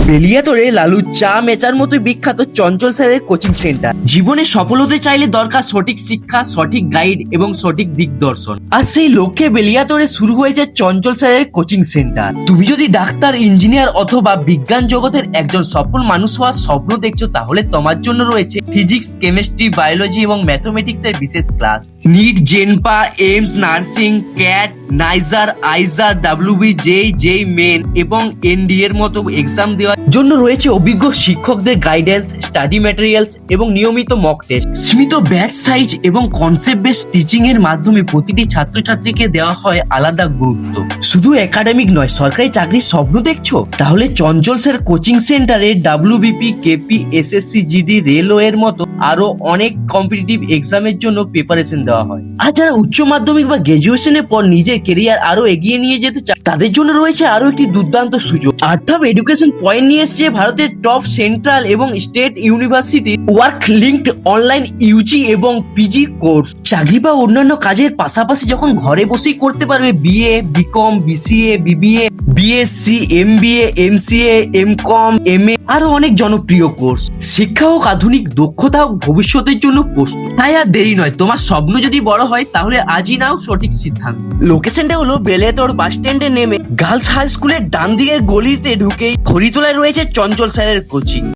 বেলিয়াতরে লালু চা মেচার মতো বিখ্যাত চঞ্চল স্যারের কোচিং সেন্টার। জীবনে সফল হতে চাইলে দরকার সঠিক শিক্ষা, সঠিক গাইড এবং সঠিক দিকদর্শন। আর সেই লক্ষ্যে বেলিয়াতরে শুরু হয়েছে চঞ্চল স্যারের কোচিং সেন্টার। তুমি যদি ডাক্তার, ইঞ্জিনিয়ার অথবা বিজ্ঞান জগতের একজন সফল মানুষ হওয়ার স্বপ্ন দেখছো, তাহলে তোমার জন্য রয়েছে ফিজিক্স, কেমিস্ট্রি, বায়োলজি এবং ম্যাথমেটিক্স এর বিশেষ ক্লাস। নিট, জেনপা, AIIMS, nursing, CAT, NISER, IISER, WB, JEE Main এবং এনডি এর মতো এক্সাম দেওয়ার জন্য রয়েছে অভিজ্ঞ শিক্ষকদের গাইডেন্স, স্টাডি ম্যাটেরিয়ালস এবং নিয়মিত মক টেস্ট। সীমিত ব্যাচ সাইজ এবং কনসেপ্ট বেসড টিচিং এর মাধ্যমে প্রতিটি ছাত্রছাত্রীকে দেওয়া হয় আলাদা গুরুত্ব। শুধু একাডেমিক নয়, সরকারি চাকরির স্বপ্ন দেখছো? তাহলে চঞ্চল স্যার কোচিং সেন্টারে ডাব্লিউবিপি, কেপি, এসএসসি, জিডি, রেলওয়ের মতো আরো অনেক কম্পিটিটিভ এক্সামের জন্য প্রিপারেশন দেওয়া হয়। আর যারা উচ্চ মাধ্যমিক বা গ্রাজুয়েশনের পর নিজের কেরিয়ার আরো এগিয়ে নিয়ে যেতে চায়, তাদের জন্য রয়েছে আরো একটি দুর্দান্ত সুযোগ। আর্থাব এডুকেশন পয়েন্ট নিয়ে এসেছে ভারতের টপ সেন্ট্রাল এবং state university work linked online UG এবং পিজি কোর্স। চাকরি বা অন্যান্য কাজের পাশাপাশি যখন ঘরে বসেই করতে পারবে BA, BCom, BCA, BBA, BSc, MBA, MCA, MCom, MA, আরো অনেক জনপ্রিয় কোর্স। শিক্ষা হোক আধুনিক, দক্ষতা হোক ভবিষ্যতের জন্য প্রস্তুত। তাই আর দেরি নয়, তোমার স্বপ্ন যদি বড় হয় তাহলে আজই নাও সঠিক সিদ্ধান্ত। লোকেশনটা হলো বেলিয়াতোড় বাস স্ট্যান্ডে নেমে গার্লস হাই স্কুলের ডান দিকের গলিতে ঢুকেই হরিতলায় রয়েছে চঞ্চল স্যারের কোচিং।